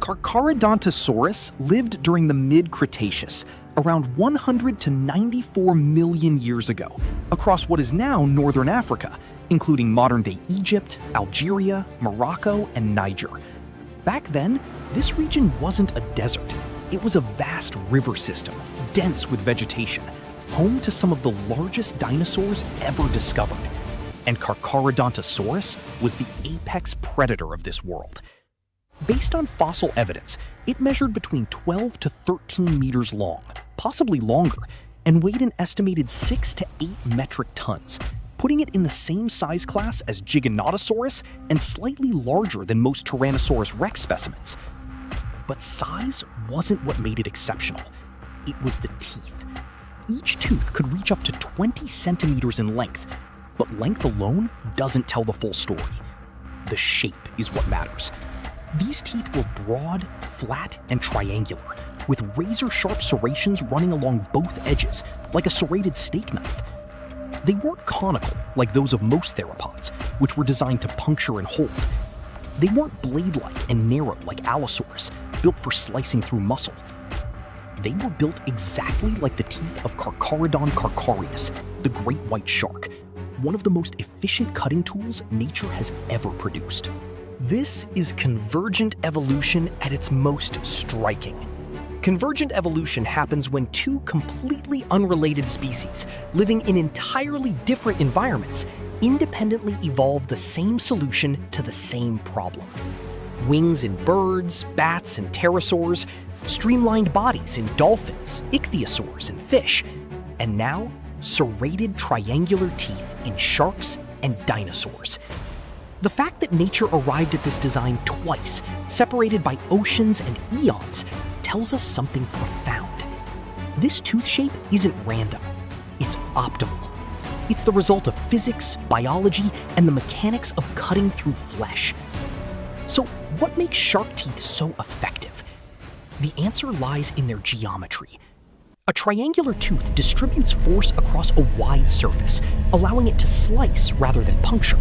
Carcharodontosaurus lived during the mid-Cretaceous, around 100 to 94 million years ago, across what is now northern Africa, including modern-day Egypt, Algeria, Morocco, and Niger. Back then, this region wasn't a desert. It was a vast river system, dense with vegetation, home to some of the largest dinosaurs ever discovered. And Carcharodontosaurus was the apex predator of this world. Based on fossil evidence, it measured between 12 to 13 meters long, possibly longer, and weighed an estimated 6 to 8 metric tons, putting it in the same size class as Giganotosaurus and slightly larger than most Tyrannosaurus rex specimens. But size wasn't what made it exceptional. It was the teeth. Each tooth could reach up to 20 centimeters in length, but length alone doesn't tell the full story. The shape is what matters. These teeth were broad, flat, and triangular, with razor-sharp serrations running along both edges, like a serrated steak knife. They weren't conical, like those of most theropods, which were designed to puncture and hold. They weren't blade-like and narrow like Allosaurus, built for slicing through muscle. They were built exactly like the teeth of Carcharodon carcharius, the great white shark, one of the most efficient cutting tools nature has ever produced. This is convergent evolution at its most striking. Convergent evolution happens when two completely unrelated species, living in entirely different environments, independently evolve the same solution to the same problem. Wings in birds, bats, and pterosaurs, streamlined bodies in dolphins, ichthyosaurs, and fish, and now serrated triangular teeth in sharks and dinosaurs. The fact that nature arrived at this design twice, separated by oceans and eons, tells us something profound. This tooth shape isn't random, it's optimal. It's the result of physics, biology, and the mechanics of cutting through flesh. So, what makes shark teeth so effective? The answer lies in their geometry. A triangular tooth distributes force across a wide surface, allowing it to slice rather than puncture.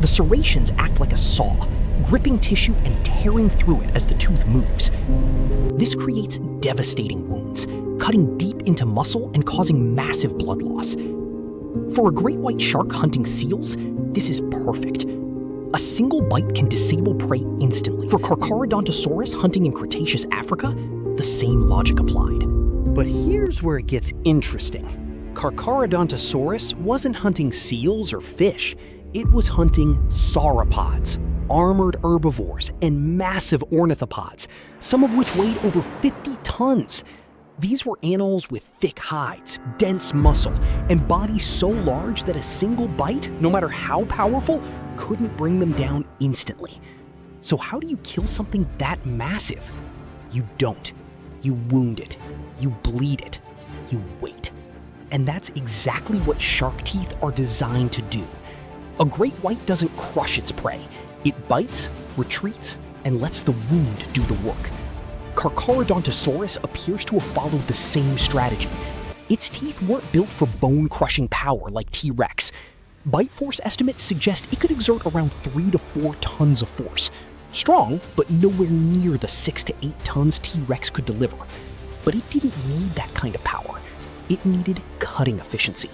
The serrations act like a saw, gripping tissue and tearing through it as the tooth moves. This creates devastating wounds, cutting deep into muscle and causing massive blood loss. For a great white shark hunting seals, this is perfect. A single bite can disable prey instantly. For Carcharodontosaurus hunting in Cretaceous Africa, the same logic applied. But here's where it gets interesting. Carcharodontosaurus wasn't hunting seals or fish. It was hunting sauropods, armored herbivores, and massive ornithopods, some of which weighed over 50 tons. These were animals with thick hides, dense muscle, and bodies so large that a single bite, no matter how powerful, couldn't bring them down instantly. So how do you kill something that massive? You don't. You wound it. You bleed it. You wait. And that's exactly what shark teeth are designed to do. A great white doesn't crush its prey. It bites, retreats, and lets the wound do the work. Carcharodontosaurus appears to have followed the same strategy. Its teeth weren't built for bone-crushing power like T-Rex. Bite force estimates suggest it could exert around 3 to 4 tons of force. Strong, but nowhere near the 6 to 8 tons T-Rex could deliver. But it didn't need that kind of power. It needed cutting efficiency.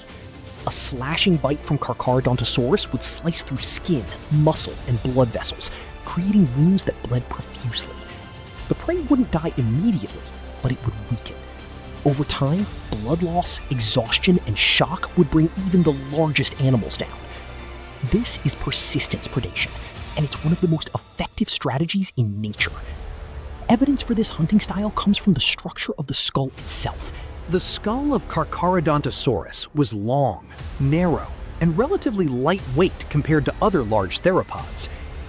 A slashing bite from Carcharodontosaurus would slice through skin, muscle, and blood vessels, creating wounds that bled profusely. The prey wouldn't die immediately, but it would weaken. Over time, blood loss, exhaustion, and shock would bring even the largest animals down. This is persistence predation, and it's one of the most effective strategies in nature. Evidence for this hunting style comes from the structure of the skull itself. The skull of Carcharodontosaurus was long, narrow, and relatively lightweight compared to other large theropods.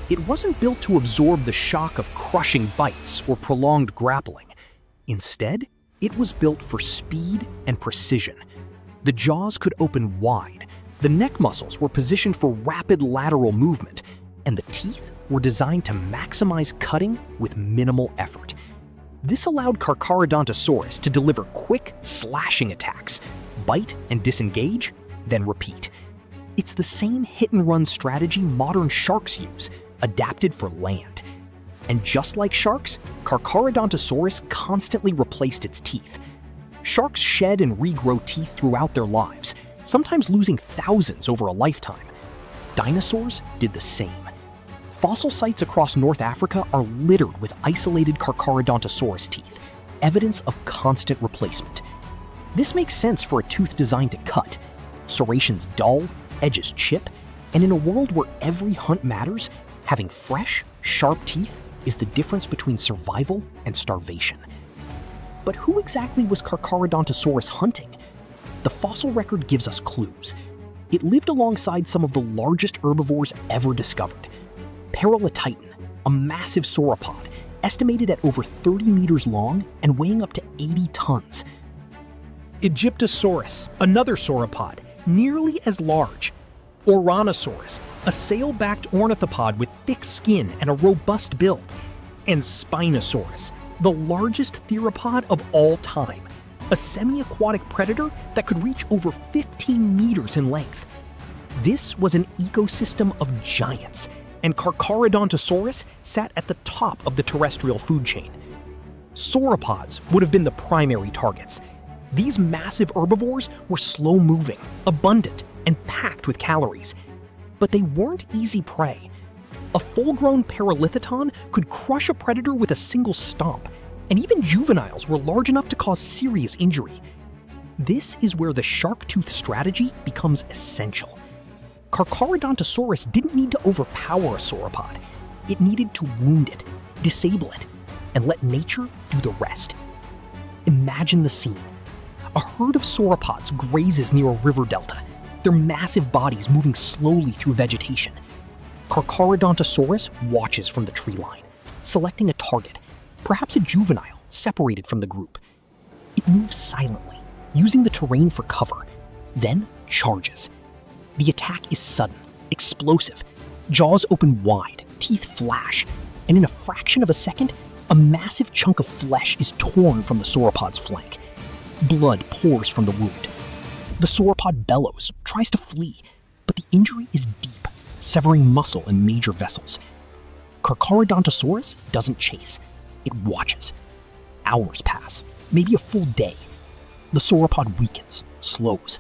It wasn't built to absorb the shock of crushing bites or prolonged grappling. Instead, it was built for speed and precision. The jaws could open wide, the neck muscles were positioned for rapid lateral movement, and the teeth were designed to maximize cutting with minimal effort. This allowed Carcharodontosaurus to deliver quick, slashing attacks, bite and disengage, then repeat. It's the same hit-and-run strategy modern sharks use, adapted for land. And just like sharks, Carcharodontosaurus constantly replaced its teeth. Sharks shed and regrow teeth throughout their lives, sometimes losing thousands over a lifetime. Dinosaurs did the same. Fossil sites across North Africa are littered with isolated Carcharodontosaurus teeth, evidence of constant replacement. This makes sense for a tooth designed to cut. Serrations dull, edges chip, and in a world where every hunt matters, having fresh, sharp teeth is the difference between survival and starvation. But who exactly was Carcharodontosaurus hunting? The fossil record gives us clues. It lived alongside some of the largest herbivores ever discovered. Paralititan, a massive sauropod, estimated at over 30 meters long and weighing up to 80 tons. Egyptosaurus, another sauropod, nearly as large. Ouranosaurus, a sail-backed ornithopod with thick skin and a robust build. And Spinosaurus, the largest theropod of all time, a semi-aquatic predator that could reach over 15 meters in length. This was an ecosystem of giants, and Carcharodontosaurus sat at the top of the terrestrial food chain. Sauropods would have been the primary targets. These massive herbivores were slow-moving, abundant, and packed with calories. But they weren't easy prey. A full-grown Paralithidon could crush a predator with a single stomp, and even juveniles were large enough to cause serious injury. This is where the shark tooth strategy becomes essential. Carcharodontosaurus didn't need to overpower a sauropod. It needed to wound it, disable it, and let nature do the rest. Imagine the scene. A herd of sauropods grazes near a river delta, their massive bodies moving slowly through vegetation. Carcharodontosaurus watches from the tree line, selecting a target, perhaps a juvenile separated from the group. It moves silently, using the terrain for cover, then charges. The attack is sudden, explosive. Jaws open wide, teeth flash, and in a fraction of a second, a massive chunk of flesh is torn from the sauropod's flank. Blood pours from the wound. The sauropod bellows, tries to flee, but the injury is deep, severing muscle and major vessels. Carcharodontosaurus doesn't chase. It watches. Hours pass, maybe a full day. The sauropod weakens, slows.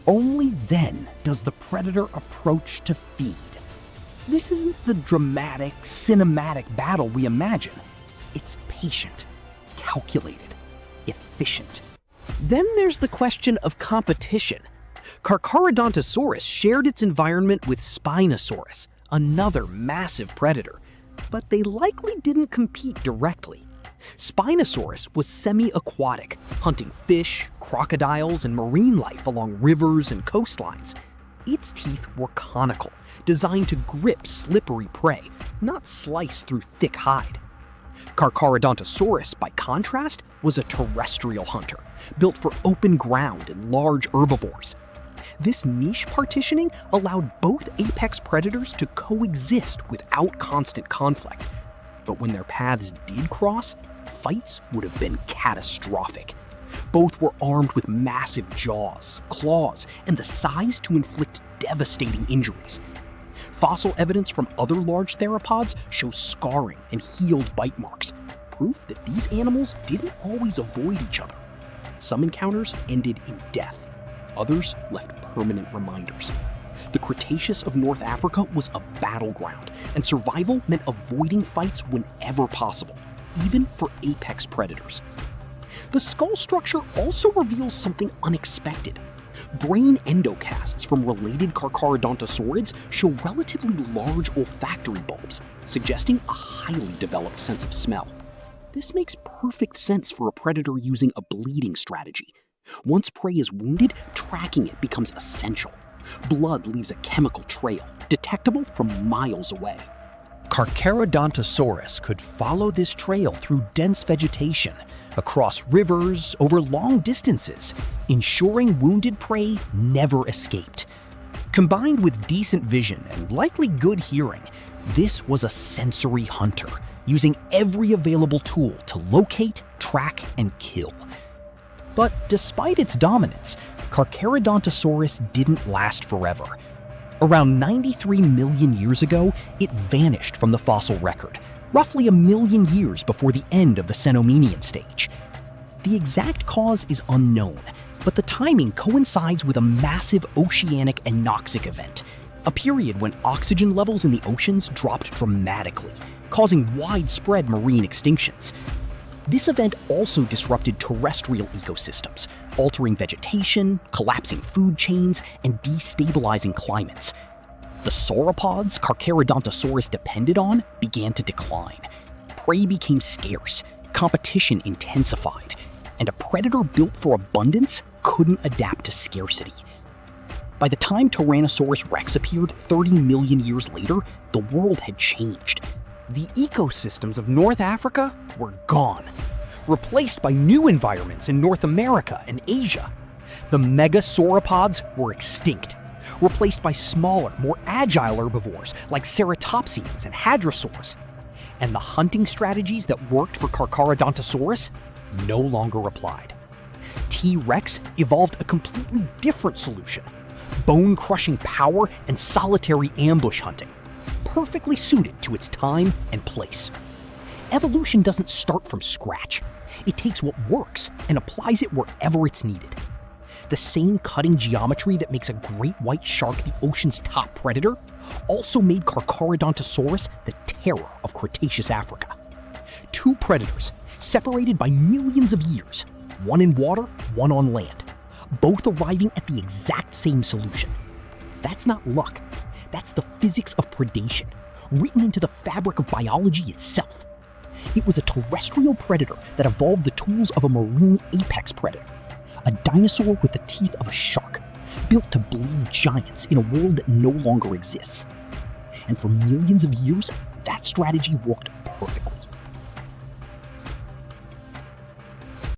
Only then does the predator approach to feed. This isn't the dramatic, cinematic battle we imagine. It's patient, calculated, efficient. Then there's the question of competition. Carcharodontosaurus shared its environment with Spinosaurus, another massive predator, but they likely didn't compete directly. Spinosaurus was semi-aquatic, hunting fish, crocodiles, and marine life along rivers and coastlines. Its teeth were conical, designed to grip slippery prey, not slice through thick hide. Carcharodontosaurus, by contrast, was a terrestrial hunter, built for open ground and large herbivores. This niche partitioning allowed both apex predators to coexist without constant conflict. But when their paths did cross, fights would have been catastrophic. Both were armed with massive jaws, claws, and the size to inflict devastating injuries. Fossil evidence from other large theropods shows scarring and healed bite marks, proof that these animals didn't always avoid each other. Some encounters ended in death. Others left permanent reminders. The Cretaceous of North Africa was a battleground, and survival meant avoiding fights whenever possible, even for apex predators. The skull structure also reveals something unexpected. Brain endocasts from related Carcharodontosaurids show relatively large olfactory bulbs, suggesting a highly developed sense of smell. This makes perfect sense for a predator using a bleeding strategy. Once prey is wounded, tracking it becomes essential. Blood leaves a chemical trail, detectable from miles away. Carcharodontosaurus could follow this trail through dense vegetation, across rivers, over long distances, ensuring wounded prey never escaped. Combined with decent vision and likely good hearing, this was a sensory hunter, using every available tool to locate, track, and kill. But despite its dominance, Carcharodontosaurus didn't last forever. Around 93 million years ago, it vanished from the fossil record, roughly 1 million years before the end of the Cenomanian stage. The exact cause is unknown, but the timing coincides with a massive oceanic anoxic event, a period when oxygen levels in the oceans dropped dramatically, causing widespread marine extinctions. This event also disrupted terrestrial ecosystems, altering vegetation, collapsing food chains, and destabilizing climates. The sauropods Carcharodontosaurus depended on began to decline. Prey became scarce, competition intensified, and a predator built for abundance couldn't adapt to scarcity. By the time Tyrannosaurus rex appeared 30 million years later, the world had changed. The ecosystems of North Africa were gone, replaced by new environments in North America and Asia. The megasauropods were extinct, replaced by smaller, more agile herbivores like ceratopsians and hadrosaurs. And the hunting strategies that worked for Carcharodontosaurus no longer applied. T-Rex evolved a completely different solution: bone-crushing power and solitary ambush hunting, perfectly suited to its time and place. Evolution doesn't start from scratch. It takes what works and applies it wherever it's needed. The same cutting geometry that makes a great white shark the ocean's top predator also made Carcharodontosaurus the terror of Cretaceous Africa. Two predators, separated by millions of years, one in water, one on land, both arriving at the exact same solution. That's not luck. That's the physics of predation, written into the fabric of biology itself. It was a terrestrial predator that evolved the tools of a marine apex predator, a dinosaur with the teeth of a shark, built to bleed giants in a world that no longer exists. And for millions of years, that strategy worked perfectly.